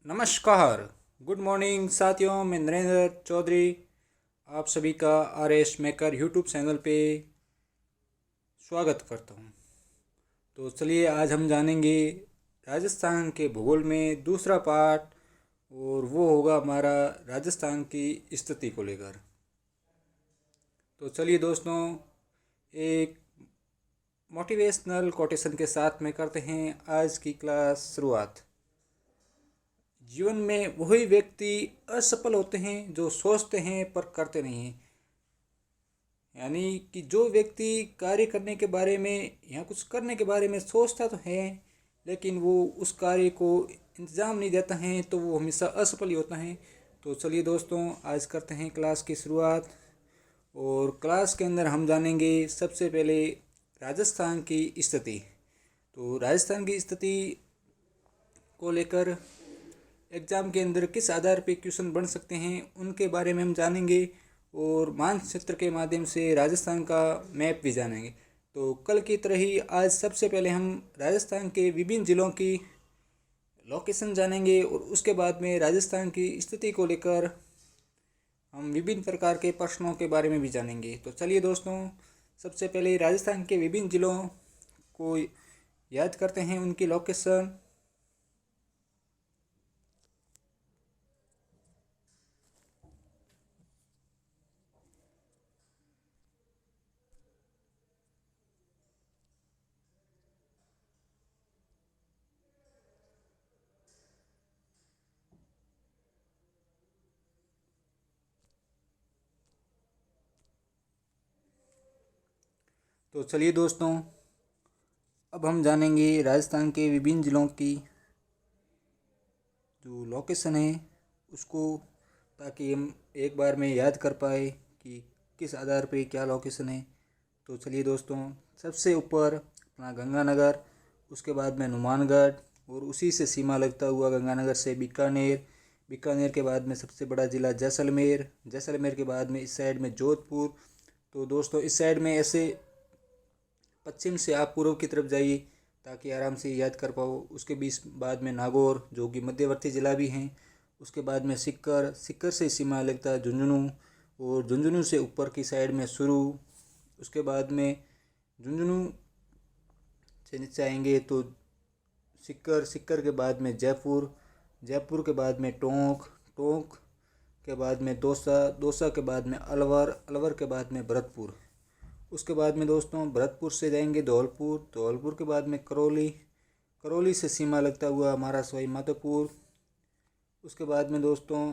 नमस्कार। Good morning साथियों, मैं नरेंद्र चौधरी आप सभी का R S maker YouTube channel पे स्वागत करता हूँ। तो चलिए आज हम जानेंगे राजस्थान के भूगोल में दूसरा पार्ट, और वो होगा हमारा राजस्थान की स्थिति को लेकर। तो चलिए दोस्तों, एक मोटिवेशनल कोटेशन के साथ में करते हैं आज की क्लास शुरुआत। जीवन में वही व्यक्ति असफल होते हैं जो सोचते हैं पर करते नहीं हैं। यानी कि जो व्यक्ति कार्य करने के बारे में या कुछ करने के बारे में सोचता तो है, लेकिन वो उस कार्य को इंतजाम नहीं देता है, तो वो हमेशा असफल ही होता है। तो चलिए दोस्तों, आज करते हैं क्लास की शुरुआत। और क्लास के अंदर हम जानेंगे सबसे पहले राजस्थान की स्थिति। तो राजस्थान की स्थिति को लेकर एग्ज़ाम के अंदर किस आधार पे क्वेश्चन बन सकते हैं उनके बारे में हम जानेंगे, और मानचित्र के माध्यम से राजस्थान का मैप भी जानेंगे। तो कल की तरह ही आज सबसे पहले हम राजस्थान के विभिन्न ज़िलों की लोकेशन जानेंगे, और उसके बाद में राजस्थान की स्थिति को लेकर हम विभिन्न प्रकार के प्रश्नों के बारे में भी जानेंगे। तो चलिए दोस्तों, सबसे पहले राजस्थान के विभिन्न ज़िलों को याद करते हैं, उनकी लोकेशन। तो चलिए दोस्तों, अब हम जानेंगे राजस्थान के विभिन्न ज़िलों की जो लोकेशन है उसको, ताकि हम एक बार में याद कर पाए कि किस आधार पे क्या लोकेशन है। तो चलिए दोस्तों, सबसे ऊपर अपना गंगानगर, उसके बाद में हनुमानगढ़, और उसी से सीमा लगता हुआ गंगानगर से बीकानेर, बीकानेर के बाद में सबसे बड़ा ज़िला जैसलमेर, जैसलमेर के बाद में इस साइड में जोधपुर। तो दोस्तों, इस साइड में ऐसे पश्चिम से आप पूर्व की तरफ जाइए ताकि आराम से याद कर पाओ। उसके बीच बाद में नागौर, जो कि मध्यवर्ती ज़िला भी हैं। उसके बाद में सिक्कर, सिक्कर से सीमा लगता है झुंझुनू, और झुंझुनू से ऊपर की साइड में सुरू। उसके बाद में झुंझुनू से नीचे आएंगे तो सिक्कर, सिक्कर के बाद में जयपुर, जयपुर के बाद में टोंक, टोंक के बाद में दौसा, दौसा के बाद में अलवर, अलवर के बाद में भरतपुर। उसके बाद में दोस्तों भरतपुर से जाएंगे धौलपुर, धौलपुर के बाद में करौली, करौली से सीमा लगता हुआ हमारा सवाई माधोपुर। उसके बाद में दोस्तों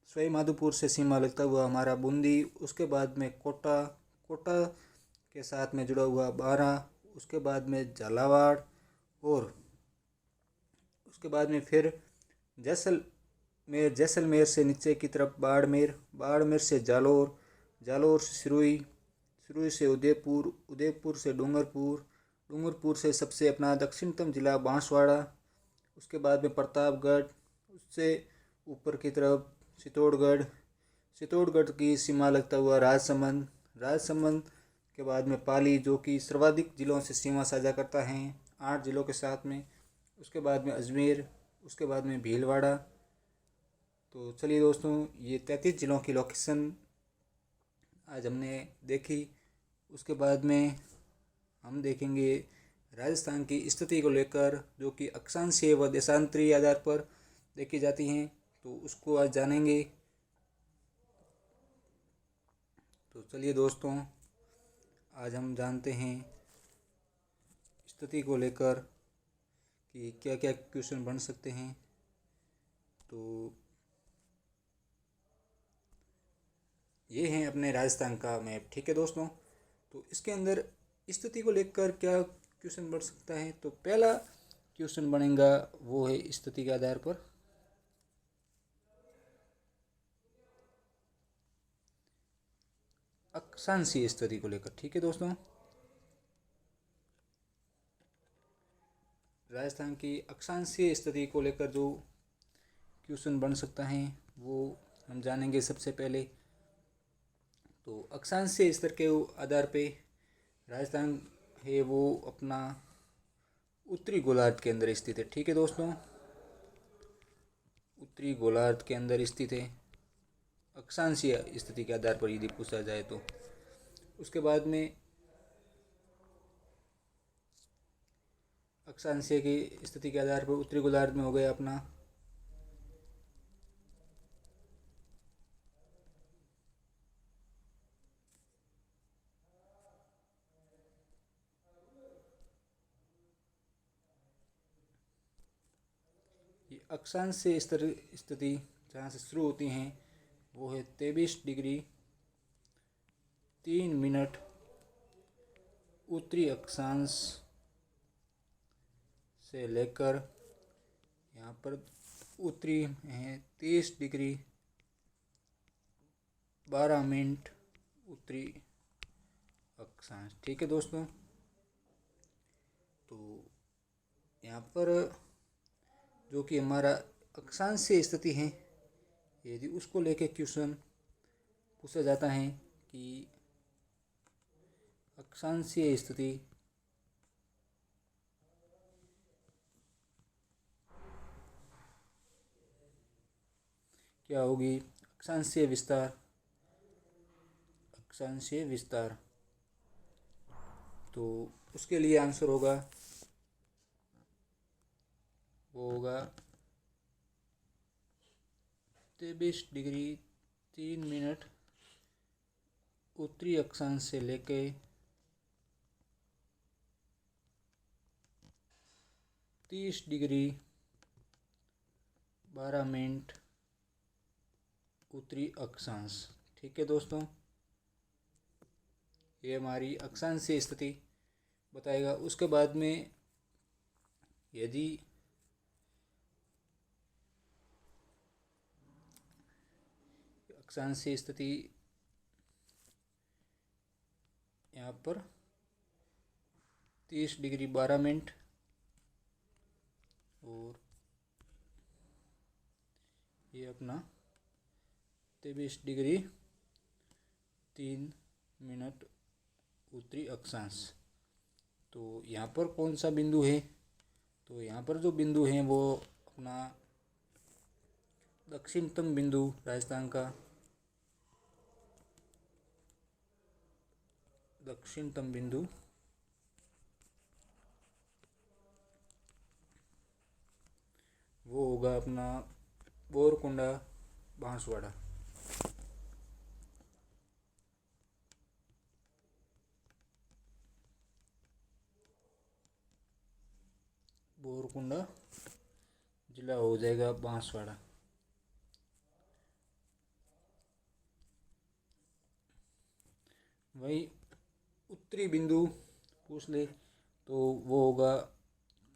सवाई माधोपुर से सीमा लगता हुआ हमारा बूंदी। उसके बाद में कोटा, कोटा के साथ में जुड़ा हुआ बारा। उसके बाद में झालावाड़, और उसके बाद में फिर जैसलमेर, जैसलमेर से नीचे की तरफ बाड़मेर, बाड़मेर से जालोर, जालोर से सिरोही, सिरोही से उदयपुर, उदयपुर से डूंगरपुर, डूंगरपुर से सबसे अपना दक्षिणतम जिला बांसवाड़ा। उसके बाद में प्रतापगढ़, उससे ऊपर की तरफ चित्तौड़गढ़, चित्तौड़गढ़ की सीमा लगता हुआ राजसमंद, राजसमंद के बाद में पाली, जो कि सर्वाधिक जिलों से सीमा साझा करता है 8 जिलों के साथ में। उसके बाद में अजमेर, उसके बाद में भीलवाड़ा। तो चलिए दोस्तों, ये 33 जिलों की लोकेशन आज हमने देखी। उसके बाद में हम देखेंगे राजस्थान की स्थिति को लेकर, जो कि अक्षांशीय व देशांतरीय आधार पर देखी जाती हैं। तो उसको आज जानेंगे। तो चलिए दोस्तों, आज हम जानते हैं स्थिति को लेकर कि क्या क्या क्वेश्चन बन सकते हैं। तो ये हैं अपने राजस्थान का मैप, ठीक है दोस्तों। तो इसके अंदर स्थिति को लेकर क्या क्वेश्चन बन सकता है, तो पहला क्वेश्चन बनेगा वो है स्थिति के आधार पर अक्षांशीय स्थिति को लेकर, ठीक है दोस्तों। राजस्थान की अक्षांशीय स्थिति को लेकर जो क्वेश्चन बन सकता है वो हम जानेंगे सबसे पहले। तो अक्षांशीय स्तर के आधार पे राजस्थान है वो अपना उत्तरी गोलार्ध के अंदर स्थित है। ठीक है दोस्तों, उत्तरी गोलार्ध के अंदर स्थित है अक्षांशीय स्थिति के आधार पर यदि पूछा जाए तो। उसके बाद में अक्षांशीय की स्थिति के आधार पर उत्तरी गोलार्ध में हो गया अपना ये अक्षांशीय स्थिति जहाँ से शुरू होती हैं वो है 23 डिग्री 3 मिनट उत्तरी अक्षांश से लेकर यहाँ पर उत्तरी है 30 डिग्री 12 मिनट उत्तरी अक्षांश। ठीक है दोस्तों, तो यहाँ पर जो कि हमारा अक्षांशीय स्थिति है, यदि उसको लेके क्वेश्चन पूछा जाता है कि अक्षांशीय स्थिति क्या होगी, अक्षांशीय विस्तार, तो उसके लिए आंसर होगा वो होगा 23 डिग्री 3 मिनट उत्तरी अक्षांश से लेके 30 डिग्री 12 मिनट उत्तरी अक्षांश। ठीक है दोस्तों, ये हमारी अक्षांशीय स्थिति बताएगा। उसके बाद में यदि अक्षांशीय स्थिति यहाँ पर 30 डिग्री 12 मिनट और ये अपना 23 डिग्री 3 मिनट उत्तरी अक्षांश। तो यहाँ पर कौन सा बिंदु है, तो यहाँ पर जो बिंदु है वो अपना दक्षिणतम बिंदु राजस्थान का दक्षिणतम बिंदु वो होगा अपना बोरकुंडा बांसवाड़ा। बोरकुंडा जिला हो जाएगा बांसवाड़ा। वही उत्तरी बिंदु पूछ ले तो वो होगा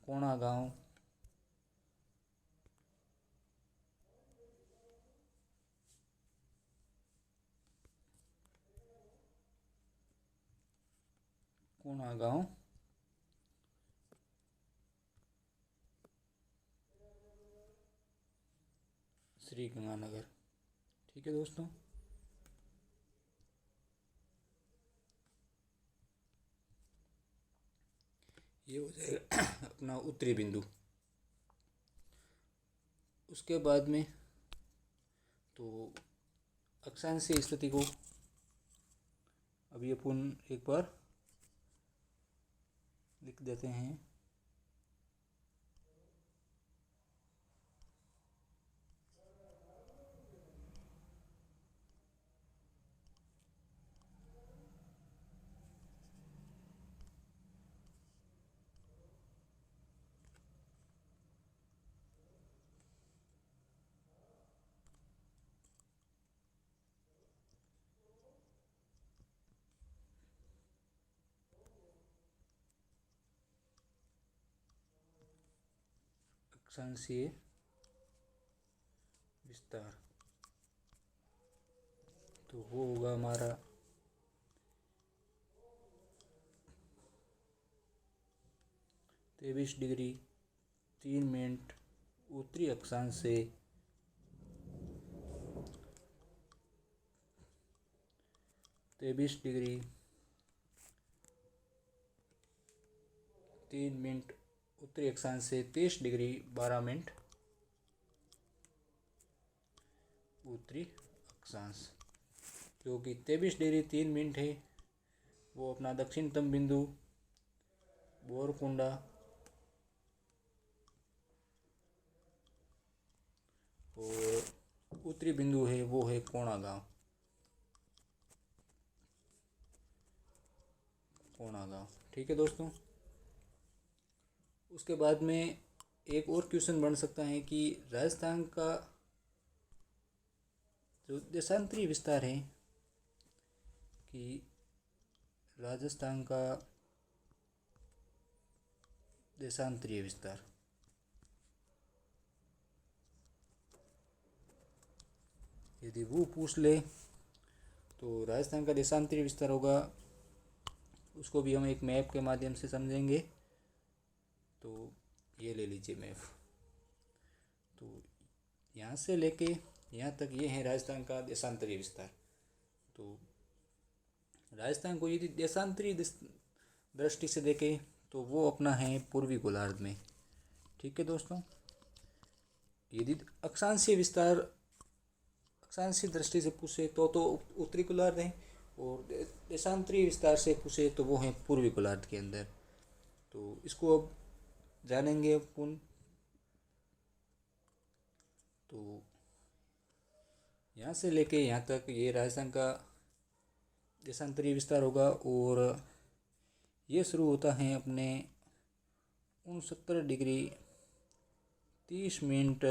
कोणा गांव। कोणा गांव श्री गंगानगर। ठीक है दोस्तों, ये हो जाएगा अपना उत्तरी बिंदु। उसके बाद में तो अक्षांशीय स्थिति को अभी अपन एक बार लिख देते हैं। अक्षांशीय विस्तार तो वो होगा हमारा 23 डिग्री 3 मिनट उत्तरी अक्षांश से 23 डिग्री 3 मिनट उत्तरी अक्षांश से 23 डिग्री 12 मिनट उत्तरी अक्षांश, जो कि 23 डिग्री 3 मिनट है, वो अपना दक्षिणतम बिंदु बोरकुंडा और उत्तरी बिंदु है वो है कोणा गांव। ठीक है दोस्तों। उसके बाद में एक और क्वेश्चन बन सकता है कि राजस्थान का जो देशांतरी विस्तार है, कि राजस्थान का देशांतरीय विस्तार, यदि वो पूछ ले तो राजस्थान का देशांतरीय विस्तार होगा, उसको भी हम एक मैप के माध्यम से समझेंगे। तो ये ले लीजिए मैप। तो यहाँ से लेके यहाँ तक ये है राजस्थान का देशांतरीय विस्तार। तो राजस्थान को यदि देशांतरीय दृष्टि से देखें तो वो अपना है पूर्वी गोलार्ध में। ठीक है दोस्तों। यदि अक्षांशीय विस्तार अक्षांशीय दृष्टि से पूछे तो उत्तरी गोलार्ध है, और देशांतरीय विस्तार से पूछे तो वो है पूर्वी गोलार्ध के अंदर। तो इसको अब जानेंगे अपन। तो यहाँ से लेके यहाँ तक ये राजस्थान का देशांतरीय विस्तार होगा, और ये शुरू होता है अपने 69 डिग्री 30 मिनट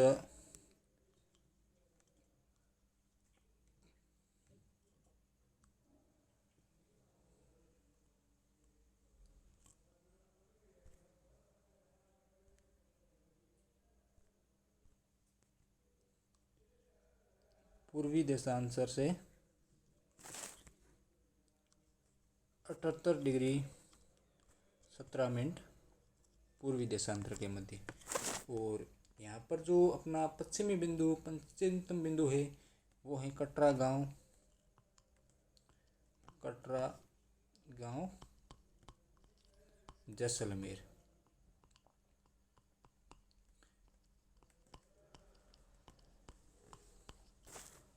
पूर्वी देशांतर से 78 डिग्री 17 मिनट पूर्वी देशांतर के मध्य। और यहाँ पर जो अपना पश्चिमतम बिंदु है वो है कटरा गांव जैसलमेर।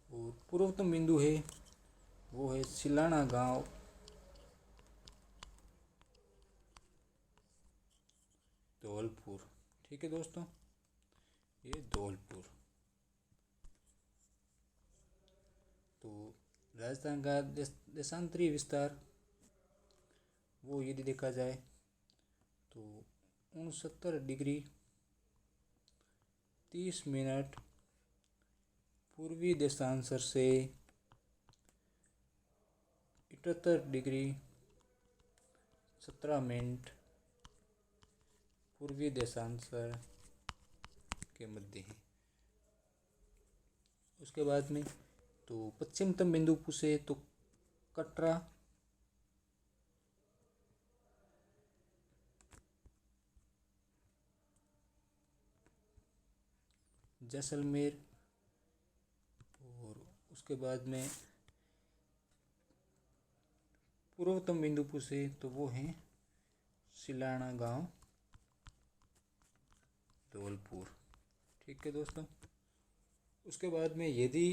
और पूर्वतम बिंदु है वो है सिलाना गांव धौलपुर। ठीक है दोस्तों, ये धौलपुर। तो राजस्थान का देशांतरीय विस्तार वो यदि देखा जाए तो 69 डिग्री 30 मिनट पूर्वी देशांतर से 78 डिग्री 17 मिनट पूर्वी देशांतर के मध्य है। उसके बाद में तो पश्चिमतम बिंदु पूछे तो कटरा जैसलमेर। और उसके बाद में पूर्वतम बिंदु पूछे तो वो है सिलाना गांव धौलपुर। ठीक है दोस्तों। उसके बाद में यदि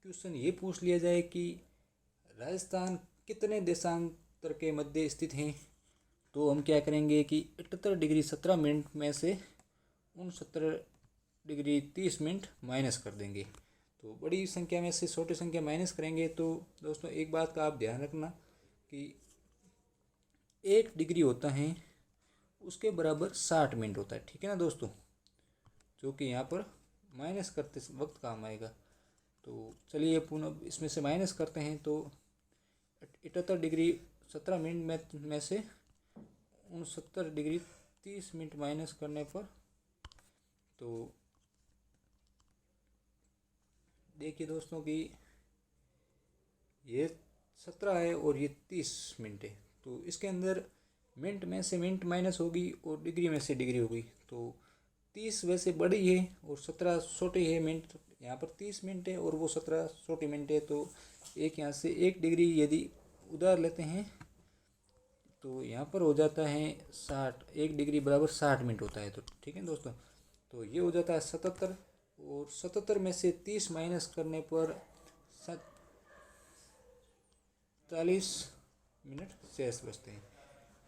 क्वेश्चन ये पूछ लिया जाए कि राजस्थान कितने देशांतर के मध्य स्थित हैं, तो हम क्या करेंगे कि 78 डिग्री 17 मिनट में से 69 डिग्री 30 मिनट माइनस कर देंगे। तो बड़ी संख्या में से छोटी संख्या माइनस करेंगे। तो दोस्तों एक बात का आप ध्यान रखना कि 1 डिग्री होता है उसके बराबर 60 मिनट होता है। ठीक है ना दोस्तों, जो कि यहाँ पर माइनस करते वक्त काम आएगा। तो चलिए पुनः इसमें से माइनस करते हैं। तो 78 डिग्री 17 मिनट में से 69 डिग्री 30 मिनट माइनस करने पर तो देखिए दोस्तों कि ये 17 है और ये 30 मिनट है। तो इसके अंदर मिनट में से मिनट माइनस होगी और डिग्री में से डिग्री होगी। तो 30 वैसे बड़ी है और 17 छोटी है। मिनट यहाँ पर 30 मिनट है और वो 17 छोटी मिनट है। तो एक यहाँ से 1 डिग्री यदि उधार लेते हैं तो यहाँ पर हो जाता है 60, 1 डिग्री बराबर 60 मिनट होता है। तो ठीक है दोस्तों, तो ये हो जाता है 77, और 77 में से 30 माइनस करने पर 40 मिनट शेष बचते हैं।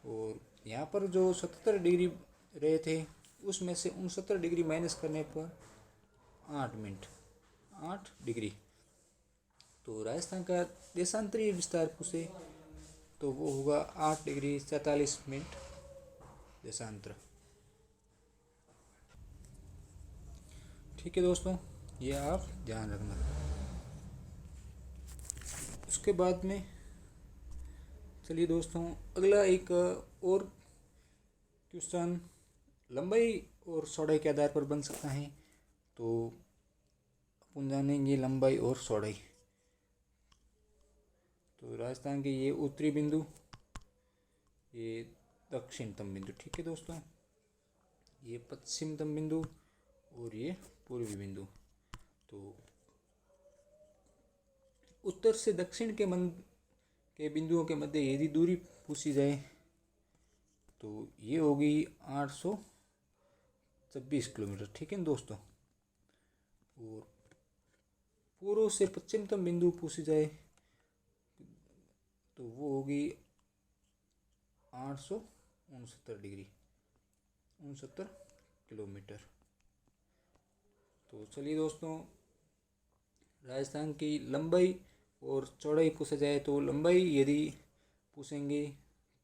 और यहाँ पर जो 77 डिग्री रहे थे उसमें से 69 डिग्री माइनस करने पर 8 मिनट, 8 डिग्री। तो राजस्थान का देशांतरीय विस्तार पूछे तो वो होगा 8 डिग्री 47 मिनट देशांतर। ठीक है दोस्तों, ये आप ध्यान रखना। उसके बाद में चलिए दोस्तों, अगला एक और क्वेश्चन लंबाई और चौड़ाई के आधार पर बन सकता है। तो अपन जानेंगे लंबाई और चौड़ाई। तो राजस्थान के ये उत्तरी बिंदु, ये दक्षिणतम बिंदु। ठीक है दोस्तों, ये पश्चिमतम बिंदु और ये पूर्वी बिंदु। तो उत्तर से दक्षिण के बिंदुओं के मध्य यदि दूरी पूछी जाए तो ये होगी 826 किलोमीटर। ठीक है दोस्तों, और पूर्व से पश्चिमतम बिंदु पूछी जाए तो वो होगी 869 डिग्री, 69 किलोमीटर। तो चलिए दोस्तों, राजस्थान की लंबाई और चौड़ाई पूछा जाए तो लंबाई यदि पूछेंगे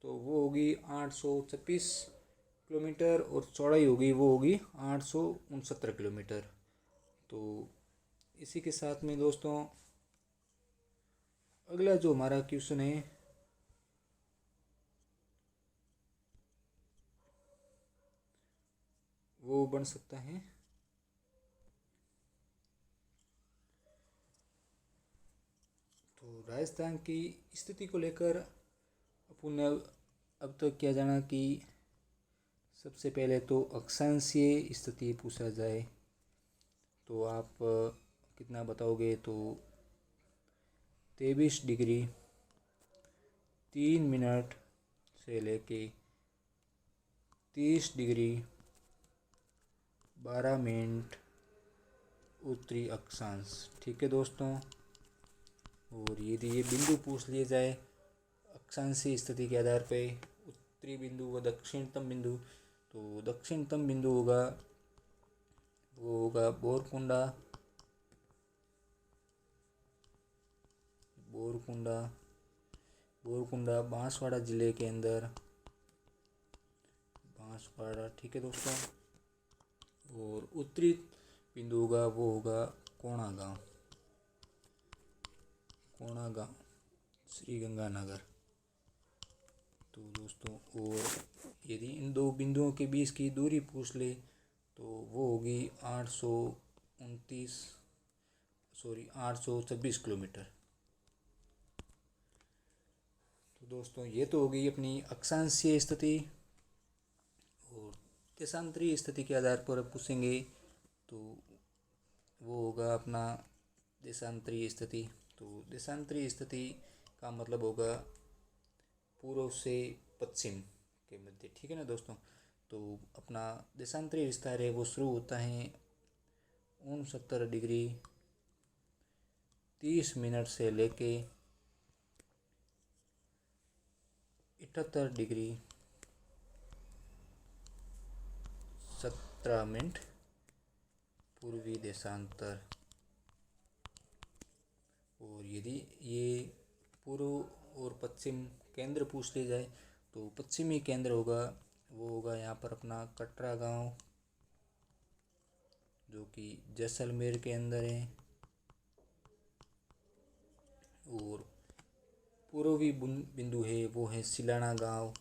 तो वो होगी 826 किलोमीटर, और चौड़ाई होगी वो होगी 869 किलोमीटर। तो इसी के साथ में दोस्तों अगला जो हमारा क्वेश्चन है वो बन सकता है। तो राजस्थान की स्थिति को लेकर अपन ने अब तक क्या जाना कि सबसे पहले तो अक्षांशीय स्थिति पूछा जाए तो आप कितना बताओगे? तो 23 डिग्री 3 मिनट से लेके 30 डिग्री 12 मिनट उत्तरी अक्षांश। ठीक है दोस्तों, और यदि ये बिंदु पूछ लिए जाए अक्षांशीय स्थिति के आधार पे, उत्तरी बिंदु व दक्षिणतम बिंदु, तो दक्षिणतम बिंदु होगा वो होगा बोरकुंडा, बोरकुंडा बोरकुंडा बांसवाड़ा जिले के अंदर, बांसवाड़ा। ठीक है दोस्तों, और उत्तरी बिंदु होगा वो होगा कोणागांव, कोणागांव श्रीगंगानगर। तो दोस्तों, और यदि इन दो बिंदुओं के बीच की दूरी पूछ ले तो वो होगी 826 किलोमीटर। तो दोस्तों, ये तो होगी अपनी अक्षांशीय स्थिति। और देशांतरीय स्थिति के आधार पर पूछेंगे तो वो होगा अपना देशांतरीय स्थिति। तो देशांतरीय स्थिति का मतलब होगा पूर्व से पश्चिम के मध्य। ठीक है ना दोस्तों, तो अपना देशांतरीय विस्तार है वो शुरू होता है 69 डिग्री 30 मिनट से लेके 78 डिग्री 17 मिनट पूर्वी देशांतर। और यदि ये पूर्व और पश्चिम केंद्र पूछ लिया जाए तो पश्चिमी केंद्र होगा वो होगा यहाँ पर अपना कटरा गांव, जो कि जैसलमेर के अंदर है। और पूर्वी बिंदु है वो है सिलाना गांव,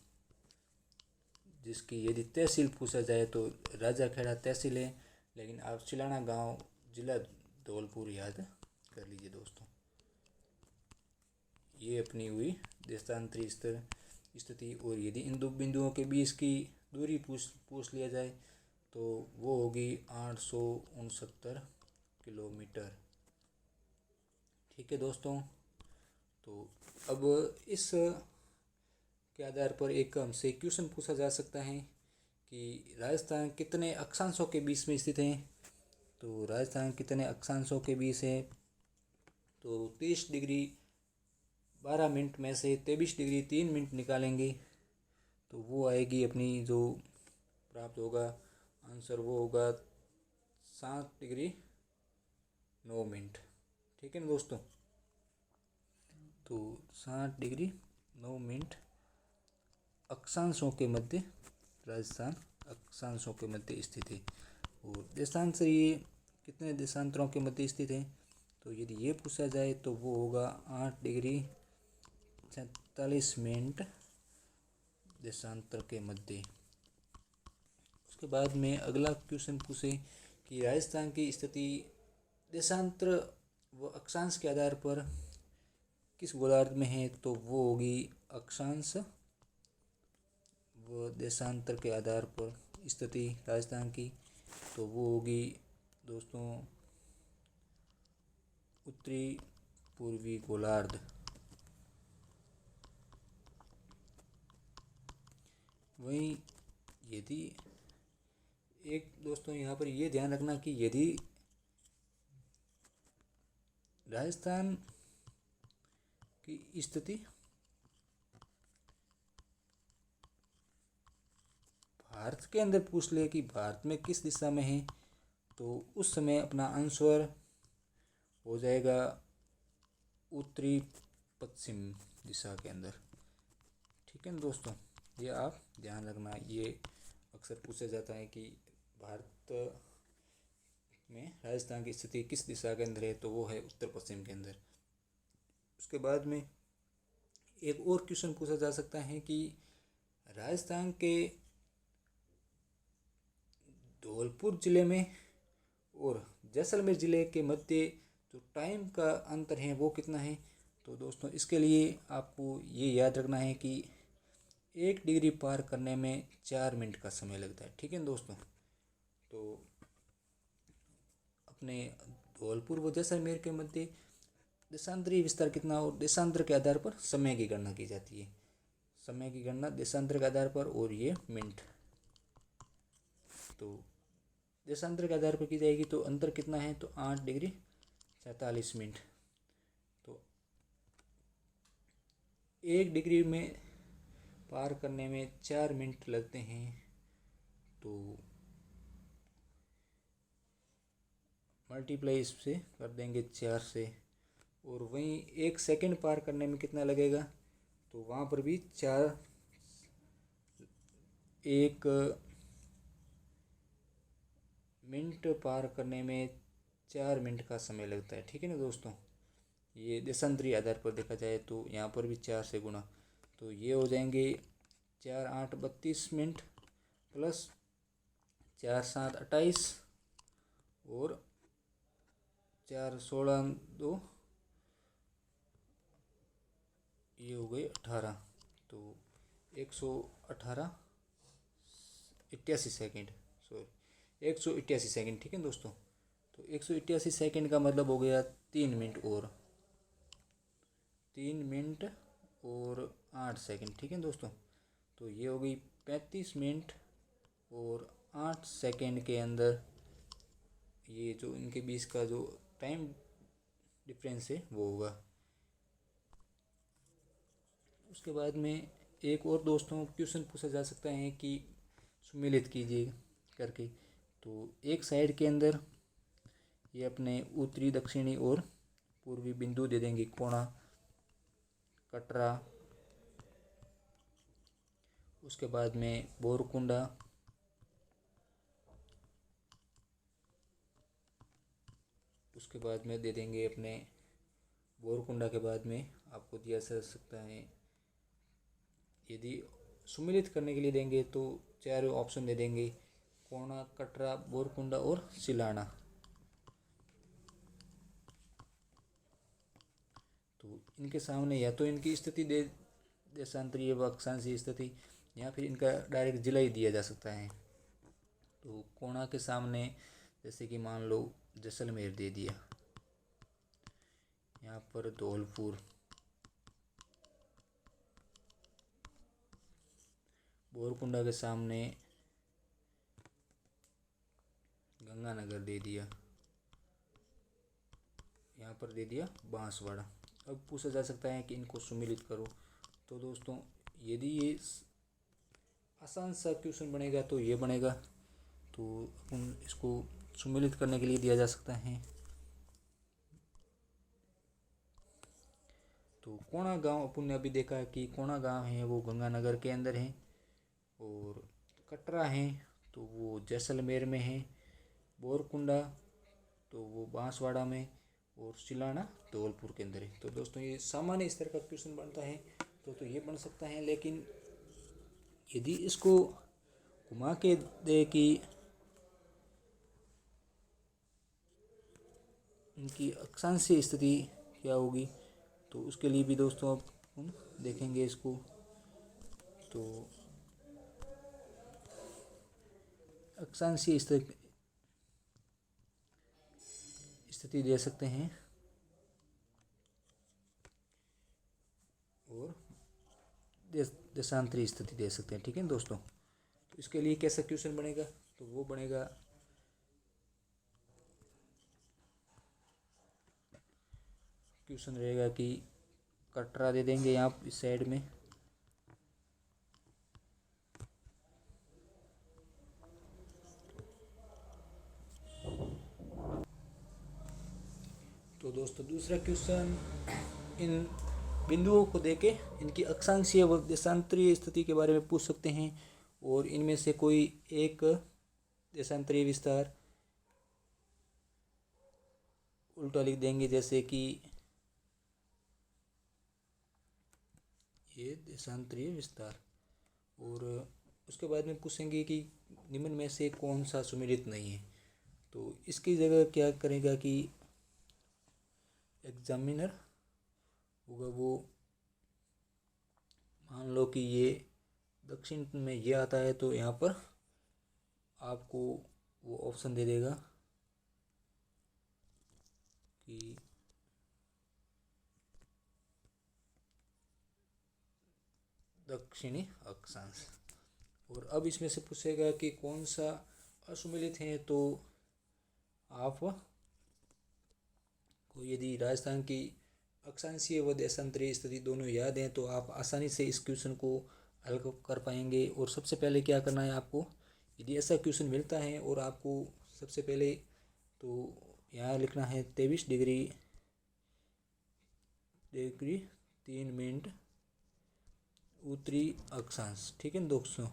जिसकी यदि तहसील पूछा जाए तो राजाखेड़ा तहसील है, लेकिन आप सिलाना गांव जिला धौलपुर याद कर लीजिए दोस्तों। ये अपनी हुई देशांतरी स्थिति। और यदि इन दो बिंदुओं के बीच की दूरी पूछ लिया जाए तो वो होगी 869 किलोमीटर। ठीक है दोस्तों, तो अब इस के आधार पर एक हमसे क्वेश्चन पूछा जा सकता है कि राजस्थान कितने अक्षांशों के बीच में स्थित है। तो राजस्थान कितने अक्षांशों के बीच है, तो 30 डिग्री 12 मिनट में से 23 डिग्री 3 मिनट निकालेंगे तो वो आएगी अपनी जो प्राप्त होगा आंसर, वो होगा 7 डिग्री 9 मिनट। ठीक है ना दोस्तों, तो 7 डिग्री 9 मिनट अक्षांशों के मध्य राजस्थान अक्षांशों के मध्य स्थित है। और देशांतर ये कितने देशांतरों के मध्य स्थित है, तो यदि ये पूछा जाए तो वो होगा 8 डिग्री 46 मिनट देशांतर के मध्य। उसके बाद में अगला क्वेश्चन पूछे कि राजस्थान की स्थिति देशांतर व अक्षांश के आधार पर किस गोलार्ध में है, तो वो होगी अक्षांश व देशांतर के आधार पर स्थिति राजस्थान की, तो वो होगी दोस्तों उत्तरी पूर्वी गोलार्ध। वहीं यदि एक दोस्तों यहाँ पर ये ध्यान रखना कि यदि राजस्थान की स्थिति भारत के अंदर पूछ ले कि भारत में किस दिशा में है, तो उस समय अपना आंसर हो जाएगा उत्तरी पश्चिम दिशा के अंदर। ठीक है ना दोस्तों, ये आप ध्यान रखना, ये अक्सर पूछा जाता है कि भारत में राजस्थान की स्थिति किस दिशा के अंदर है, तो वो है उत्तर पश्चिम के अंदर। उसके बाद में एक और क्वेश्चन पूछा जा सकता है कि राजस्थान के धौलपुर जिले में और जैसलमेर ज़िले के मध्य जो टाइम का अंतर है वो कितना है। तो दोस्तों इसके लिए आपको ये याद रखना है कि 1 डिग्री पार करने में 4 मिनट का समय लगता है। ठीक है दोस्तों, तो अपने धौलपुर व जैसलमेर के मध्य देशांतरी विस्तार कितना और देशांतर के आधार पर समय की गणना की जाती है। समय की गणना देशांतर के आधार पर और ये मिनट, तो देशांतर के आधार पर की जाएगी तो अंतर कितना है, तो 8 डिग्री 47 मिनट। तो 1 डिग्री में पार करने में 4 मिनट लगते हैं, तो मल्टीप्लाई इससे कर देंगे 4 से। और वहीं 1 सेकंड पार करने में कितना लगेगा, तो वहाँ पर भी 4 1 मिनट पार करने में 4 मिनट का समय लगता है। ठीक है ना दोस्तों, ये देशांतरी आधार पर देखा जाए तो यहाँ पर भी 4 से गुणा, तो ये हो जाएंगे 4 8 32 मिनट प्लस 4 7 28 और 4 16 2 ये हो गए 18, तो 118 88 सेकेंड, सॉरी 188 सेकेंड। ठीक है दोस्तों, तो 188 सेकेंड का मतलब हो गया 3 मिनट और 3 मिनट और 8 सेकेंड। ठीक है दोस्तों, तो ये हो गई 35 मिनट और 8 सेकेंड के अंदर ये जो इनके बीच का जो टाइम डिफरेंस है वो होगा। उसके बाद में एक और दोस्तों क्वेश्चन पूछा जा सकता है कि सम्मिलित कीजिए करके, तो एक साइड के अंदर ये अपने उत्तरी दक्षिणी और पूर्वी बिंदु दे देंगे, कोणा कटरा, उसके बाद में बोरकुंडा, उसके बाद में दे देंगे अपने बोरकुंडा के बाद में आपको दिया जा सकता है, यदि सम्मिलित करने के लिए देंगे तो 4 ऑप्शन दे देंगे, कोणा कटरा बोरकुंडा और सिलाना। तो इनके सामने या तो इनकी स्थिति दे देशांतरीय व अक्षांशीय स्थिति, या फिर इनका डायरेक्ट जिला ही दिया जा सकता है। तो कोणा के सामने जैसे कि मान लो जैसलमेर दे दिया, यहाँ पर धौलपुर, बोरकुंडा के सामने गंगानगर दे दिया, यहाँ पर दे दिया बांसवाड़ा। अब पूछा जा सकता है कि इनको सम्मिलित करो। तो दोस्तों यदि ये आसान सा क्वेश्चन बनेगा तो ये बनेगा, तो अपन इसको सम्मिलित करने के लिए दिया जा सकता है। तो कोणा गांव अपन ने अभी देखा है कि कोणा गांव है वो गंगानगर के अंदर है, और कटरा है तो वो जैसलमेर में है, बोरकुंडा तो वो बांसवाड़ा में, और सिलाना धौलपुर के अंदर है। तो दोस्तों ये सामान्य स्तर का क्वेश्चन बनता है तो ये बन सकता है। लेकिन यदि इसको घुमा के दे कि इनकी अक्षांशीय स्थिति क्या होगी, तो उसके लिए भी दोस्तों अब हम देखेंगे इसको। तो अक्षांशीय स्थिति दे सकते हैं और देशांतरी स्थिति दे सकते हैं। ठीक है दोस्तों, तो इसके लिए कैसा क्वेश्चन बनेगा, तो वो बनेगा क्वेश्चन रहेगा कि कटरा दे देंगे यहाँ इस साइड में, तो दोस्तों दूसरा क्वेश्चन इन बिंदुओं को देके इनकी अक्षांशीय व देशांतरीय स्थिति के बारे में पूछ सकते हैं, और इनमें से कोई एक देशांतरीय विस्तार उल्टा लिख देंगे, जैसे कि ये देशांतरीय विस्तार, और उसके बाद में पूछेंगे कि निम्न में से कौन सा सुमेलित नहीं है। तो इसकी जगह क्या करेगा कि एग्जामिनर होगा वो मान लो कि ये दक्षिण में ये आता है, तो यहाँ पर आपको वो ऑप्शन दे देगा कि दक्षिणी अक्षांश। और अब इसमें से पूछेगा कि कौन सा असुमेलित है, तो आप को यदि राजस्थान की अक्षांशीय व देशांतरीय स्थिति दोनों याद हैं तो आप आसानी से इस क्वेश्चन को हल कर पाएंगे। और सबसे पहले क्या करना है आपको, यदि ऐसा क्वेश्चन मिलता है और आपको सबसे पहले तो यहाँ लिखना है 23 डिग्री 3 मिनट उत्तरी अक्षांश। ठीक है दोस्तों,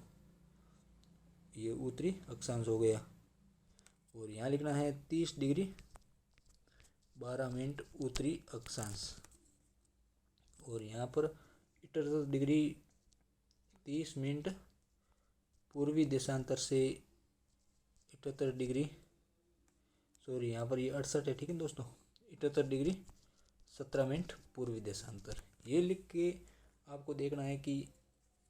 ये उत्तरी अक्षांश हो गया। और यहाँ लिखना है 30 डिग्री 12 मिनट उत्तरी अक्षांश, और यहाँ पर 78 डिग्री 30 मिनट पूर्वी देशांतर से 78 डिग्री यहाँ पर ये 68 है। ठीक है दोस्तों, 78 डिग्री 17 मिनट पूर्वी देशांतर। ये लिख के आपको देखना है कि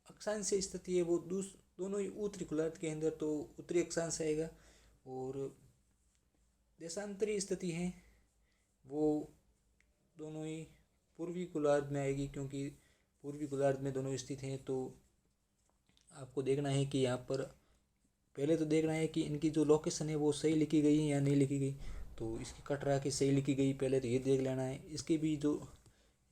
अक्षांशीय स्थिति है वो दोनों ही उत्तरी गोलार्ध के अंदर तो उत्तरी अक्षांश आएगा, और देशांतरीय स्थिति है वो दोनों ही पूर्वी गोलार्ध में आएगी, क्योंकि पूर्वी गोलार्ध में दोनों स्थित हैं। तो आपको देखना है कि यहाँ पर पहले तो देखना है कि इनकी जो लोकेशन है वो सही लिखी गई है या नहीं लिखी गई। तो इसकी कटरा की सही लिखी गई, पहले तो ये देख लेना है। इसकी भी जो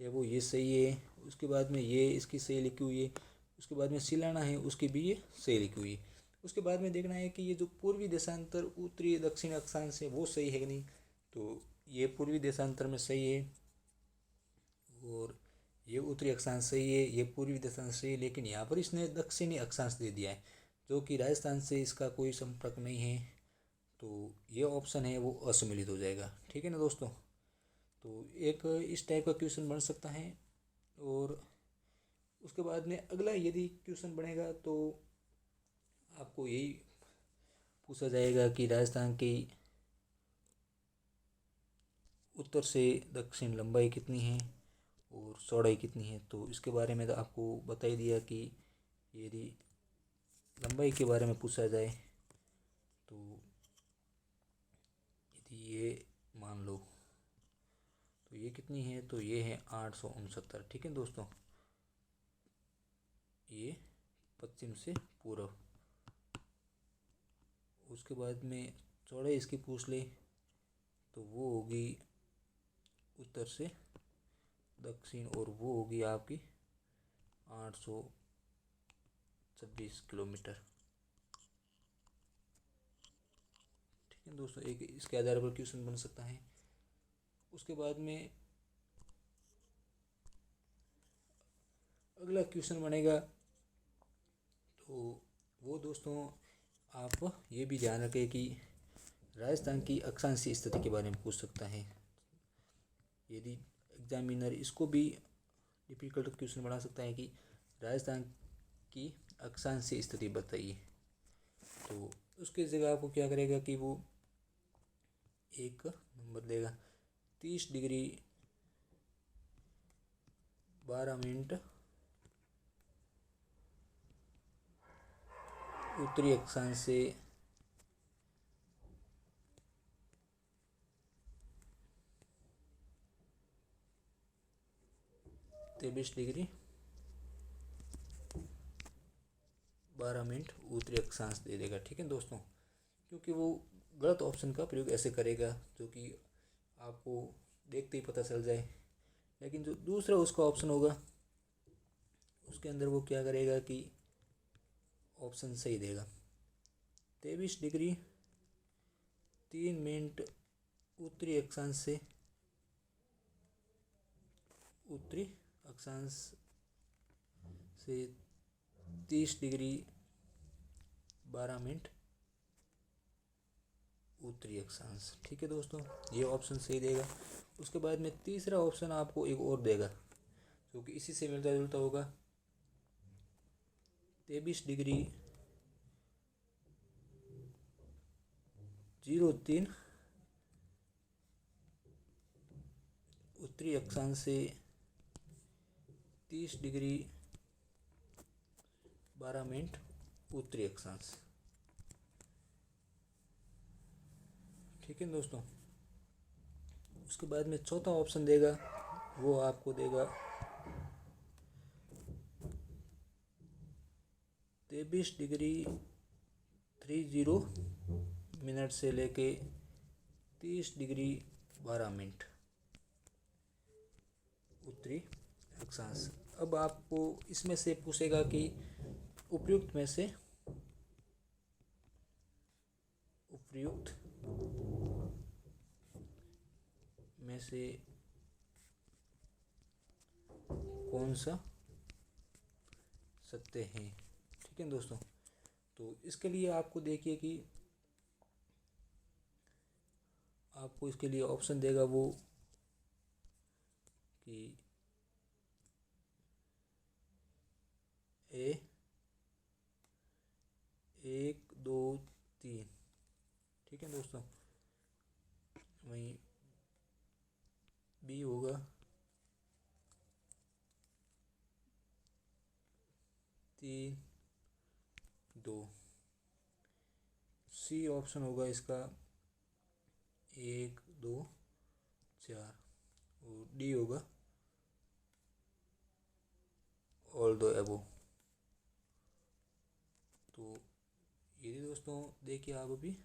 है वो ये सही है, उसके बाद में ये इसकी सही लिखी हुई है, उसके बाद में सिलाना है उसकी भी ये सही लिखी हुई है। उसके बाद में देखना है कि ये जो पूर्वी देशांतर उत्तरी दक्षिण अक्षांश है वो सही है कि नहीं। तो ये पूर्वी देशांतर में सही है, और ये उत्तरी अक्षांश सही है, ये पूर्वी देशांतर सही है, लेकिन यहाँ पर इसने दक्षिणी अक्षांश दे दिया है जो कि राजस्थान से इसका कोई संपर्क नहीं है। तो ये ऑप्शन है वो असम्मिलित हो जाएगा। ठीक है ना दोस्तों, तो एक इस टाइप का क्वेश्चन बन सकता है। और उसके बाद में अगला यदि क्वेश्चन बनेगा तो आपको यही पूछा जाएगा कि राजस्थान की उत्तर से दक्षिण लंबाई कितनी है और चौड़ाई कितनी है। तो इसके बारे में तो आपको बता ही दिया कि यदि लंबाई के बारे में पूछा जाए तो यदि ये मान लो तो ये कितनी है, तो ये है 869। ठीक है दोस्तों, ये पश्चिम से पूर्व। उसके बाद में चौड़ाई इसकी पूछ ले तो वो होगी उत्तर से दक्षिण, और वो होगी आपकी 826 किलोमीटर। ठीक है दोस्तों, एक इसके आधार पर क्वेश्चन बन सकता है। उसके बाद में अगला क्वेश्चन बनेगा, तो वो दोस्तों आप ये भी ध्यान रखें कि राजस्थान की अक्षांशीय स्थिति के बारे में पूछ सकता है। यदि एग्जामिनर इसको भी डिफिकल्ट क्वेश्चन बना सकता है कि राजस्थान की अक्षांशीय स्थिति बताइए, तो उसकी जगह आपको क्या करेगा कि वो एक नंबर देगा 30 डिग्री 12 मिनट उत्तरी अक्षांश से 23 डिग्री 12 मिनट उत्तरी अक्षांश दे देगा। ठीक है दोस्तों, क्योंकि वो गलत ऑप्शन का प्रयोग ऐसे करेगा जो कि आपको देखते ही पता चल जाए। लेकिन जो दूसरा उसका ऑप्शन होगा उसके अंदर वो क्या करेगा कि ऑप्शन सही देगा 23 डिग्री 3 मिनट उत्तरी अक्षांश से उत्तरी अक्षांश से 30 डिग्री 12 मिनट उत्तरी अक्षांश। ठीक है दोस्तों, ये ऑप्शन सही देगा। उसके बाद में तीसरा ऑप्शन आपको एक और देगा जो कि इसी से मिलता जुलता होगा 23 डिग्री 03 उत्तरी अक्षांश से 30 डिग्री 12 मिनट उत्तरी अक्षांश। ठीक है दोस्तों, उसके बाद में चौथा ऑप्शन देगा, वो आपको देगा 23 डिग्री 30 मिनट से लेके 30 डिग्री 12 मिनट उत्तरी अक्षांश। अब आपको इसमें से पूछेगा कि उपर्युक्त में से कौन सा सत्य है। ठीक है दोस्तों, तो इसके लिए आपको देखिए कि आपको इसके लिए ऑप्शन देगा वो कि ए 1 2 3। ठीक है दोस्तों, वहीं बी होगा 3 2, सी ऑप्शन होगा इसका 1 2 4, और डी होगा ऑल द अबव। तो यदि दोस्तों देखिए आप अभी,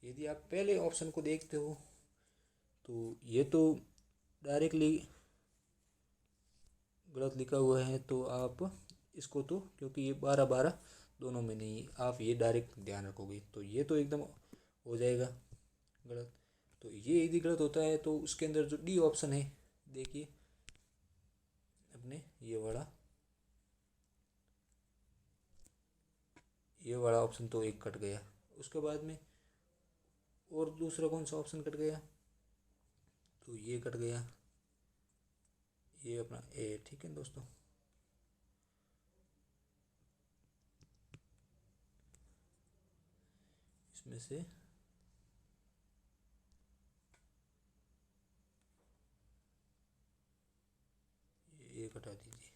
यदि आप पहले ऑप्शन को देखते हो तो ये तो डायरेक्टली गलत लिखा हुआ है, तो आप इसको तो क्योंकि ये 12 12 दोनों में नहीं, आप ये डायरेक्ट ध्यान रखोगे तो ये तो एकदम हो जाएगा गलत। तो ये यदि गलत होता है तो उसके अंदर जो डी ऑप्शन है, देखिए अपने ये वाला ऑप्शन तो एक कट गया। उसके बाद में और दूसरा कौन सा ऑप्शन कट गया, तो ये कट गया, ये अपना ए। ठीक है दोस्तों, इसमें से ये कटा दीजिए।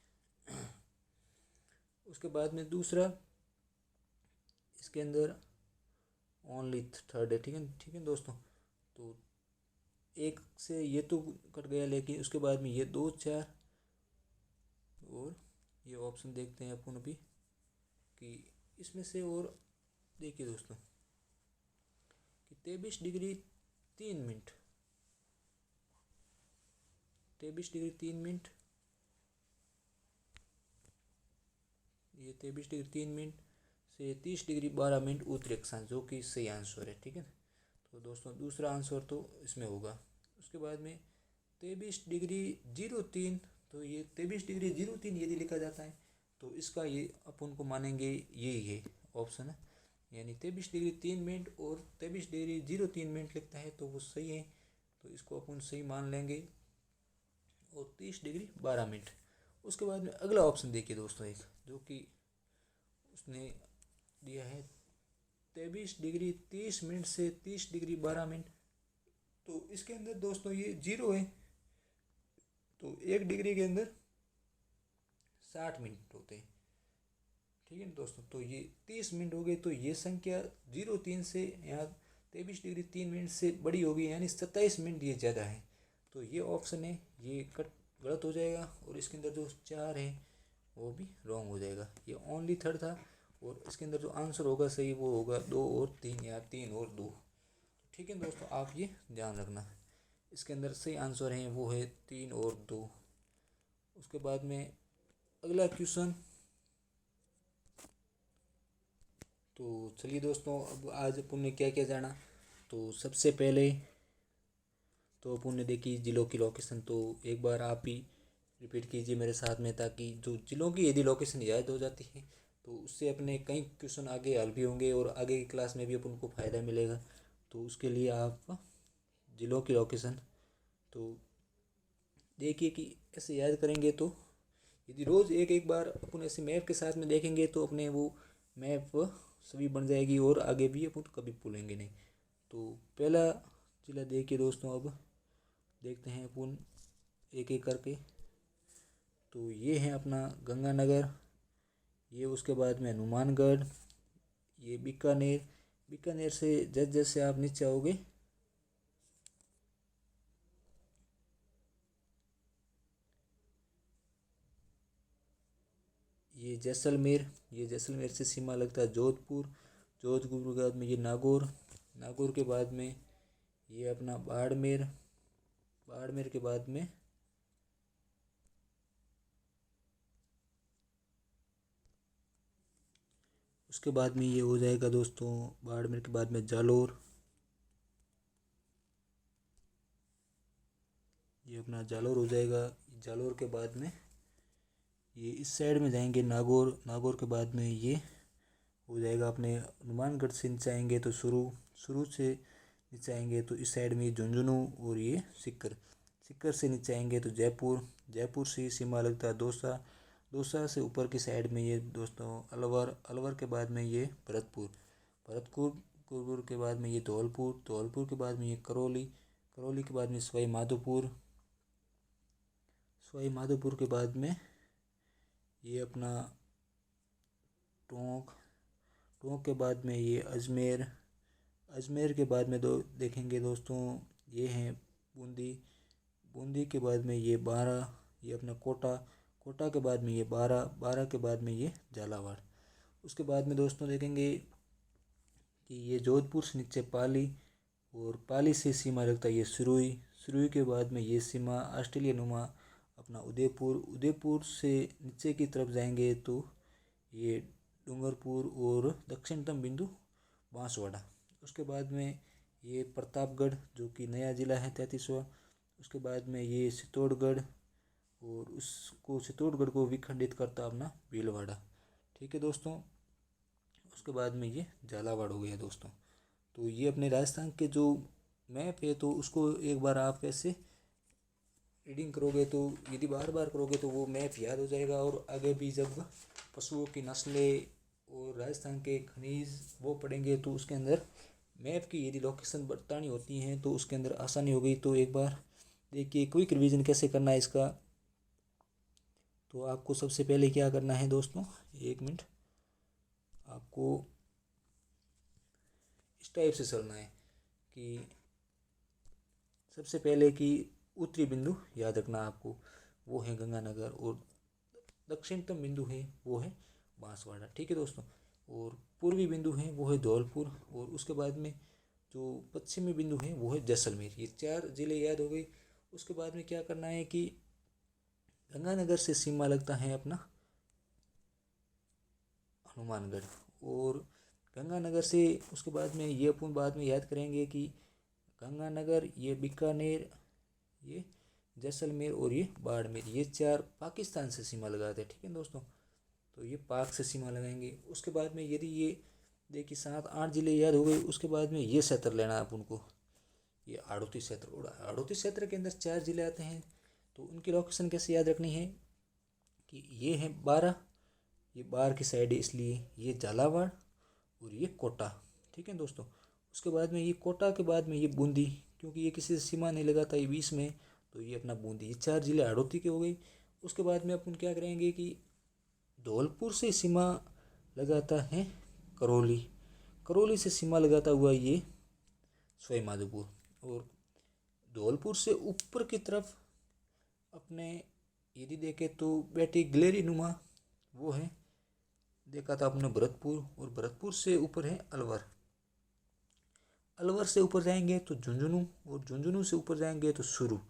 उसके बाद में दूसरा इसके अंदर ओनली थर्ड है। ठीक है दोस्तों, तो एक से ये तो कट गया, लेकिन उसके बाद में ये 2 4 और ये ऑप्शन देखते हैं अपन अभी कि इसमें से। और देखिए दोस्तों कि 23 डिग्री 3 मिनट, 23 डिग्री 3 मिनट, ये 23 डिग्री 3 मिनट से 30 डिग्री 12 मिनट उत्तरी अक्षांश, जो कि सही आंसर है। ठीक है, तो दोस्तों दूसरा आंसर तो इसमें होगा। उसके बाद में 23 डिग्री 03, तो ये 23 डिग्री 03 यदि लिखा जाता है तो इसका ये अपन को मानेंगे यही है ऑप्शन है, यानी 23 डिग्री 3 मिनट और 23 डिग्री 03 मिनट लिखता है तो वो सही है, तो इसको अपन सही मान लेंगे। और 30 डिग्री 12 मिनट। उसके बाद में अगला ऑप्शन देखिए दोस्तों, एक जो कि उसने दिया है 23 डिग्री 30 मिनट से 30 डिग्री 12 मिनट। तो इसके अंदर दोस्तों ये जीरो है, तो 1 डिग्री के अंदर 60 मिनट होते हैं। ठीक है ना दोस्तों, तो ये 30 मिनट हो गए, तो ये संख्या 03 से यहाँ 23 डिग्री 3 मिनट से बड़ी होगी, यानी 27 मिनट ये ज़्यादा है। तो ये ऑप्शन है ये कट गलत हो जाएगा, और इसके अंदर जो 4 है वो भी रॉन्ग हो जाएगा। ये ओनली थर्ड था, और इसके अंदर जो आंसर होगा सही वो होगा 2 और 3 या 3 और 2। ठीक है दोस्तों, आप ये ध्यान रखना, इसके अंदर सही आंसर है वो है 3 और 2। उसके बाद में अगला क्वेश्चन। तो चलिए दोस्तों, अब आज अपन ने क्या क्या जाना। तो सबसे पहले तो अपन ने देखी जिलों की लोकेशन, तो एक बार आप ही रिपीट कीजिए मेरे साथ में, ताकि जो जिलों की यदि लोकेशन याद हो जाती है तो उससे अपने कई क्वेश्चन आगे हल भी होंगे, और आगे की क्लास में भी अपन को फ़ायदा मिलेगा। तो उसके लिए आप जिलों की लोकेशन तो देखिए कि ऐसे याद करेंगे, तो यदि रोज़ एक एक बार अपन ऐसे मैप के साथ में देखेंगे तो अपने वो मैप सभी बन जाएगी, और आगे भी अपन कभी भूलेंगे नहीं। तो पहला जिला देखिए दोस्तों, अब देखते हैं अपन एक एक करके। तो ये है अपना गंगानगर, ये उसके बाद में हनुमानगढ़, ये बीकानेर। बीकानेर से जैसे आप नीचे आओगे ये जैसलमेर, ये जैसलमेर से सीमा लगता है जोधपुर। जोधपुर के बाद में ये नागौर, नागौर के बाद में ये अपना बाड़मेर, बाड़मेर के बाद में उसके बाद में ये हो जाएगा दोस्तों, बाड़मेर के बाद में जालोर, ये अपना जालोर हो जाएगा। जालोर के बाद में ये इस साइड में जाएंगे नागौर, नागौर के बाद में ये हो जाएगा अपने हनुमानगढ़ से नीचे आएंगे तो शुरू से नीचे आएंगे तो इस साइड में झुंझुनू, और ये सीकर, सीकर से नीचे आएंगे तो जयपुर, जयपुर से सीमा लगता है दौसा, दौसा से ऊपर की साइड में ये दोस्तों अलवर, अलवर के बाद में ये भरतपुर, भरतपुर के बाद में ये धौलपुर, धौलपुर के बाद में ये करौली, करौली के बाद में सवाई माधोपुर, सवाई माधोपुर के बाद में ये अपना टोंक, टोंक के बाद में ये अजमेर, अजमेर के बाद में देखेंगे दोस्तों ये हैं बूंदी, बूंदी के बाद में ये बारा, ये अपना कोटा, कोटा के बाद में ये बारा, बारा के बाद में ये झालावाड़। उसके बाद में दोस्तों देखेंगे कि ये जोधपुर से नीचे पाली, और पाली से सीमा लगता है ये सुरुई, सुरुई के बाद में ये सीमा ऑस्ट्रेलिया नुमा अपना उदयपुर, उदयपुर से नीचे की तरफ जाएंगे तो ये डूंगरपुर, और दक्षिणतम बिंदु बांसवाड़ा। उसके बाद में ये प्रतापगढ़ जो कि नया ज़िला है 33वां। उसके बाद में ये चित्तौड़गढ़, और उसको चित्तौड़गढ़ को विखंडित करता अपना भीलवाड़ा। ठीक है दोस्तों, उसके बाद में ये झालावाड़ हो गया दोस्तों। तो ये अपने राजस्थान के जो मैप है तो उसको एक बार आप ऐसे रीडिंग करोगे, तो यदि बार बार करोगे तो वो मैप याद हो जाएगा, और आगे भी जब पशुओं की नस्लें और राजस्थान के खनिज वो पढ़ेंगे तो उसके अंदर मैप की यदि लोकेशन बतानी होती हैं तो उसके अंदर आसानी होगी। तो एक बार देखिए क्विक रिवीजन कैसे करना है इसका। तो आपको सबसे पहले क्या करना है दोस्तों, 1 मिनट, आपको इस टाइप से चलना है कि सबसे पहले कि उत्तरी बिंदु याद रखना आपको, वो है गंगानगर, और दक्षिणतम बिंदु है वो है बांसवाड़ा। ठीक है दोस्तों, और पूर्वी बिंदु है वो है धौलपुर, और उसके बाद में जो पश्चिमी बिंदु है वो है जैसलमेर। ये 4 जिले याद हो गए। उसके बाद में क्या करना है कि गंगानगर से सीमा लगता है अपना हनुमानगढ़, और गंगानगर से उसके बाद में ये अपन बाद में याद करेंगे कि गंगानगर, ये बीकानेर, ये जैसलमेर और ये बाड़मेर, ये 4 पाकिस्तान से सीमा लगाते हैं। ठीक है दोस्तों, तो ये पाक से सीमा लगाएंगे। उसके बाद में यदि ये देखिए 7-8 जिले याद हो गए, उसके बाद में ये क्षेत्र लेना है अपन को, ये आड़ोती क्षेत्र। और आड़ोती क्षेत्र के अंदर 4 जिले आते हैं, तो उनकी लोकेशन कैसे याद रखनी है कि ये है 12, ये बाहर की साइड है इसलिए ये झालावाड़ और ये कोटा। ठीक है दोस्तों, उसके बाद में ये कोटा के बाद में ये बूंदी, क्योंकि ये किसी से सीमा नहीं लगाता ये बीच में, तो ये अपना बूंदी। ये 4 जिले हाड़ौती के हो गए। उसके बाद में अपन क्या करेंगे कि धौलपुर से सीमा लगाता है करौली, करौली से सीमा लगाता हुआ ये सवाई माधोपुर, और धौलपुर से ऊपर की तरफ अपने यदि देखें तो बेटी गिलेरी नुमा वो है, देखा था अपने भरतपुर, और भरतपुर से ऊपर है अलवर, अलवर से ऊपर जाएंगे तो झुंझुनू, और झुंझुनू से ऊपर जाएंगे तो सुरू।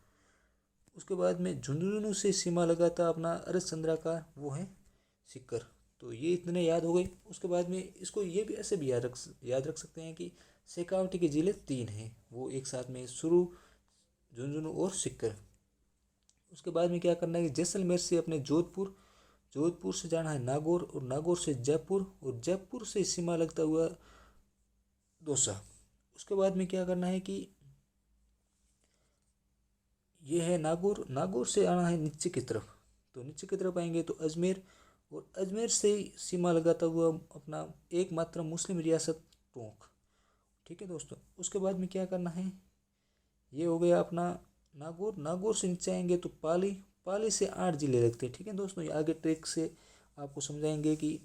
उसके बाद में झुंझुनू से सीमा लगाता अपना हरिश्चंद्रा का वो है सिक्कर। तो ये इतने याद हो गए। उसके बाद में इसको ये भी ऐसे भी याद रख सकते हैं कि शेखावटी के जिले 3 हैं, वो एक साथ में सुरू, झुंझुनू और सिक्कर। उसके बाद में क्या करना है कि जैसलमेर से अपने जोधपुर, जोधपुर से जाना है नागौर, और नागौर से जयपुर, और जयपुर से सीमा लगता हुआ दौसा। उसके बाद में क्या करना है कि ये है नागौर, नागौर से आना है नीचे की तरफ, तो नीचे की तरफ आएंगे तो अजमेर, और अजमेर से सीमा लगाता हुआ अपना एकमात्र मुस्लिम रियासत टोंक। ठीक है दोस्तों, उसके बाद में क्या करना है, ये हो गया अपना नागौर, नागौर से नीचे आएंगे तो पाली, पाली से 8 जिले लगते हैं। ठीक है दोस्तों, ये आगे ट्रिक से आपको समझाएंगे कि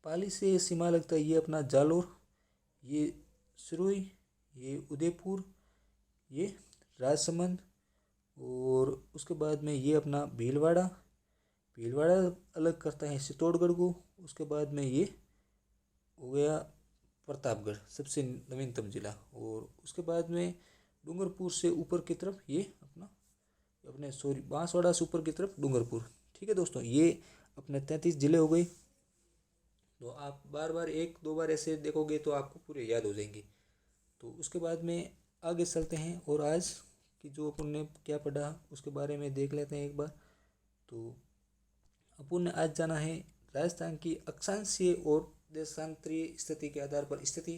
पाली से सीमा लगता है ये अपना जालोर, ये सिरोही, ये उदयपुर, ये राजसमंद, और उसके बाद में ये अपना भीलवाड़ा, भीलवाड़ा अलग करता है चित्तौड़गढ़ को। उसके बाद में ये हो गया प्रतापगढ़, सबसे नवीनतम जिला, और उसके बाद में डूंगरपुर से ऊपर की तरफ ये अपने बांसवाड़ा से ऊपर की तरफ डूंगरपुर। ठीक है दोस्तों, ये अपने 33 जिले हो गए। तो आप बार बार 1-2 बार ऐसे देखोगे तो आपको पूरे याद हो जाएंगे। तो उसके बाद में आगे चलते हैं, और आज की जो अपन ने क्या पढ़ा उसके बारे में देख लेते हैं एक बार। तो अपन ने आज जाना है राजस्थान की अक्षांशीय और देशांतरीय स्थिति के आधार पर स्थिति।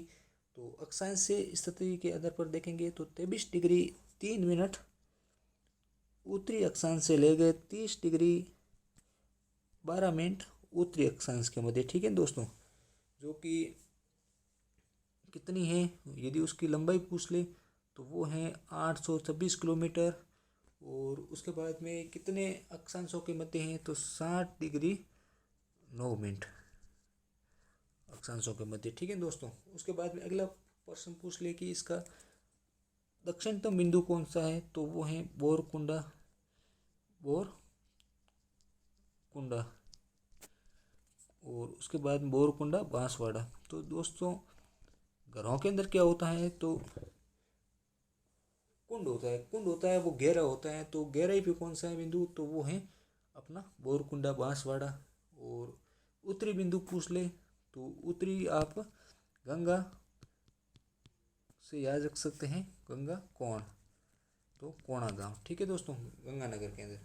तो अक्षांशीय स्थिति के आधार पर देखेंगे तो 23 डिग्री 3 मिनट उत्तरी अक्षांश से ले गए 30 डिग्री 12 मिनट उत्तरी अक्षांश के मध्य। ठीक है दोस्तों, जो कि कितनी है यदि उसकी लंबाई पूछ ले तो वो है 826 किलोमीटर, और उसके बाद में कितने अक्षांशों के मध्य हैं तो 60 डिग्री 9 मिनट अक्षांशों के मध्य। ठीक है दोस्तों, उसके बाद में अगला प्रश्न पूछ ले कि इसका दक्षिणतम बिंदु कौन सा है, तो वो है बोरकुंडा, बोरकुंडा, और उसके बाद बोरकुंडा बांसवाड़ा। तो दोस्तों घरों के अंदर क्या होता है तो कुंड होता है, कुंड होता है वो गहरा होता है, तो गहराई पे कौन सा है बिंदु तो वो है अपना बोरकुंडा बांसवाड़ा। और उत्तरी बिंदु पूछ ले तो उत्तरी आप गंगा से याद रख सकते हैं, गंगा कौन, तो कोणा गांव। ठीक है दोस्तों, गंगानगर के अंदर।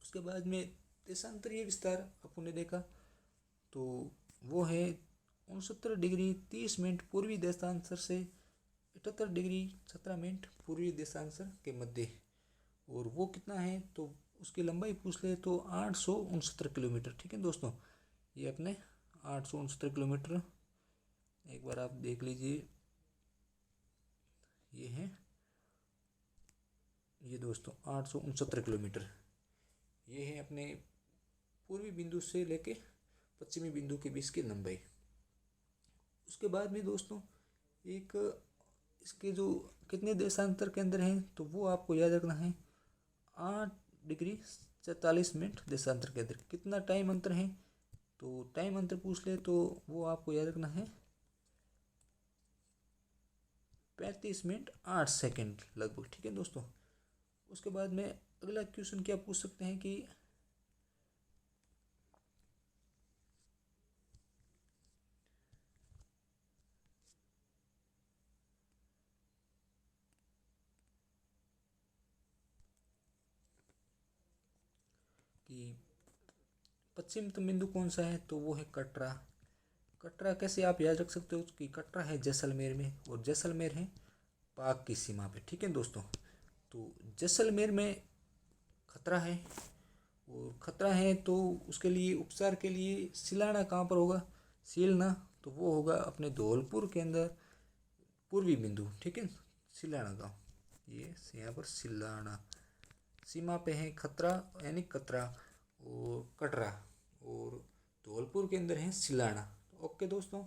उसके बाद में देशांतरीय विस्तार अपन ने देखा तो वो है 69 डिग्री 30 मिनट पूर्वी देशांतर से 78 डिग्री 17 मिनट पूर्वी देशांतर के मध्य, और वो कितना है तो उसकी लंबाई पूछ ले तो 869 किलोमीटर। ठीक है दोस्तों, ये अपने 869 किलोमीटर एक बार आप देख लीजिए। ये है ये दोस्तों 869 किलोमीटर, ये है अपने पूर्वी बिंदु से लेके पश्चिमी बिंदु के बीच की लंबाई। उसके बाद में दोस्तों एक इसके जो कितने देशांतर के अंदर हैं तो वो आपको याद रखना है 8 डिग्री 44 मिनट देशांतर के अंदर। कितना टाइम अंतर है, तो टाइम अंतर पूछ ले तो वो आपको याद रखना है 35 मिनट 8 सेकेंड लगभग। ठीक है दोस्तों। उसके बाद में अगला क्वेश्चन क्या पूछ सकते हैं कि पश्चिमतम बिंदु कौन सा है, तो वो है कटरा। कटरा कैसे आप याद रख सकते हो कि कटरा है जैसलमेर में और जैसलमेर है पाक की सीमा पे। ठीक है दोस्तों। तो जैसलमेर में खतरा है और खतरा है तो उसके लिए उपचार के लिए सिलाना कहाँ पर होगा, सीलना, तो वो होगा अपने धौलपुर के अंदर पूर्वी बिंदु। ठीक है, सिलाना गाँव, ये यहाँ पर सिलाना सीमा पे है खतरा यानी कतरा और कटरा, और धौलपुर के अंदर है सिलाना। ओके दोस्तों।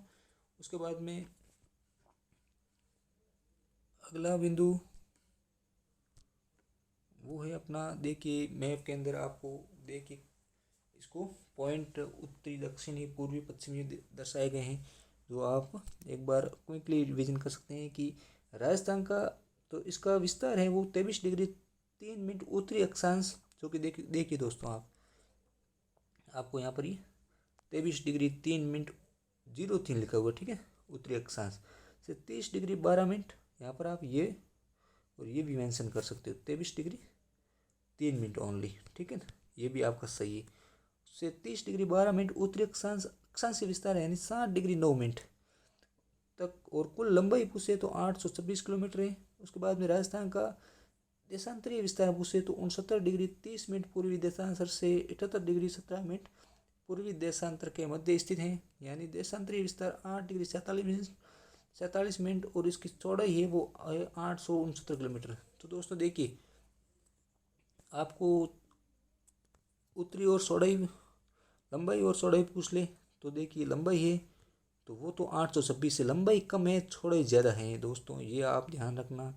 उसके बाद में अगला बिंदु वो है अपना, देखिए मैप के अंदर आपको देखिए इसको पॉइंट उत्तरी दक्षिणी पूर्वी पश्चिमी दर्शाए गए हैं, जो आप एक बार क्विकली रिवीजन कर सकते हैं कि राजस्थान का तो इसका विस्तार है वो 23 डिग्री 3 मिनट उत्तरी अक्षांश, जो कि देखिए दोस्तों आपको यहाँ पर ये 23 डिग्री 3 मिनट 03 लिखा हुआ। ठीक है, उत्तरी अक्षांश से 30 डिग्री 12 मिनट, यहाँ पर आप ये और ये भी मेंशन कर सकते हो 23 डिग्री 3 मिनट ओनली। ठीक है ना, ये भी आपका सही है। से 30 डिग्री 12 मिनट उत्तरी अक्षांश अक्षांश विस्तार है यानी 60 डिग्री 9 मिनट तक, और कुल लंबाई पूछे तो 826 किलोमीटर है। उसके बाद में राजस्थान का देशांतरीय विस्तार पूछे तो 69 डिग्री 30 मिनट पूर्वी देशांतर से 78 डिग्री 17 मिनट पूर्वी देशांतर के मध्य स्थित है, यानी देशांतरीय विस्तार 8 डिग्री 47 मिनट और इसकी चौड़ाई है वो 869 किलोमीटर। तो दोस्तों देखिए आपको उत्तरी और चौड़ाई लंबाई और चौड़ाई पूछ ले तो देखिए लंबाई है तो वो तो 826 है, लंबाई कम है चौड़ाई ज़्यादा है दोस्तों, ये आप ध्यान रखना।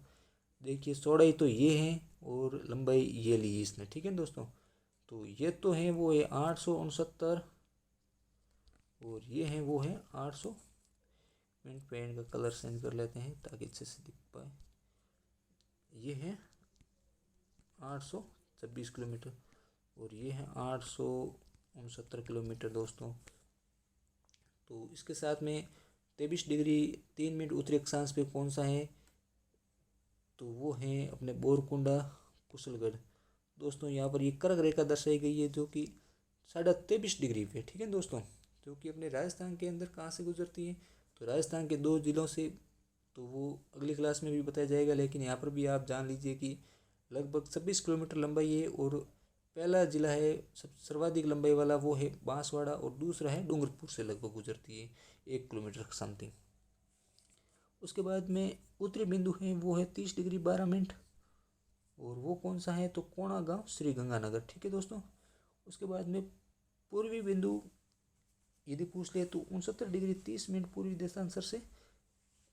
देखिए चौड़ाई तो ये है और लंबाई ये ली इसने। ठीक है दोस्तों, तो ये तो है वो है 869 और ये है वो है 800 मिनट। पेन का कलर चेंज कर लेते हैं ताकि अच्छे से दिख पाए। ये है 826 किलोमीटर और ये है 869 किलोमीटर दोस्तों। तो इसके साथ में 23 डिग्री 3 मिनट उत्तरी अक्षांश पे कौन सा है, तो वो है अपने बोरकुंडा कुशलगढ़। दोस्तों यहाँ पर ये कर्क रेखा दर्शाई गई है जो कि 23.5 डिग्री पे। ठीक है दोस्तों, जो कि अपने राजस्थान के अंदर कहाँ से गुजरती है, तो राजस्थान के 2 जिलों से, तो वो अगली क्लास में भी बताया जाएगा, लेकिन यहाँ पर भी आप जान लीजिए कि लगभग 26 किलोमीटर लंबाई है और पहला जिला है सर्वाधिक लंबाई वाला वो है बांसवाड़ा और दूसरा है डूंगरपुर से लगभग गुजरती है 1 किलोमीटर समथिंग। उसके बाद में उत्तरी बिंदु है वो है 30 डिग्री 12 मिनट और वो कौन सा है, तो कोणा गांव श्री गंगानगर। ठीक है दोस्तों। उसके बाद में पूर्वी बिंदु यदि पूछ ले तो 69 डिग्री 30 मिनट पूर्वी देशांतर से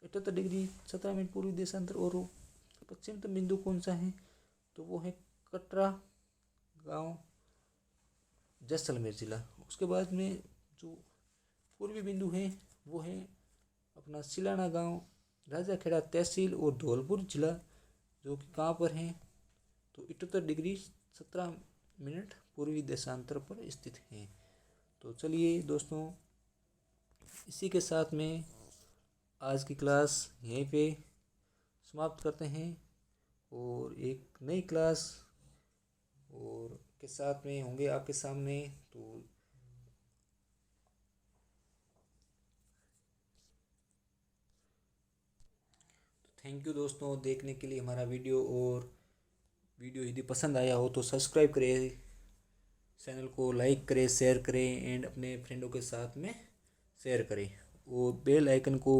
78 डिग्री 17 मिनट पूर्वी देशांतर, और पश्चिमतम बिंदु कौन सा है, तो वो है कटरा गांव जैसलमेर जिला। उसके बाद में जो पूर्वी बिंदु है वो है अपना सिलाना गांव राजाखेड़ा तहसील और धौलपुर जिला, जो कि कहाँ पर है, तो 78 डिग्री 17 मिनट पूर्वी देशांतर पर स्थित है। तो चलिए दोस्तों इसी के साथ में आज की क्लास यहीं पे समाप्त करते हैं और एक नई क्लास और के साथ में होंगे आपके सामने। तो थैंक यू दोस्तों देखने के लिए हमारा वीडियो, और वीडियो यदि पसंद आया हो तो सब्सक्राइब करें, चैनल को लाइक करें, शेयर करें एंड अपने फ्रेंडों के साथ में शेयर करें और बेल आइकन को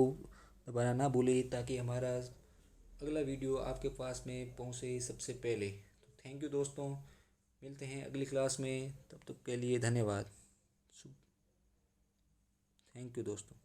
दबाना ना भूलें ताकि हमारा अगला वीडियो आपके पास में पहुंचे सबसे पहले। तो थैंक यू दोस्तों, मिलते हैं अगली क्लास में, तब तक के लिए धन्यवाद। थैंक यू दोस्तों।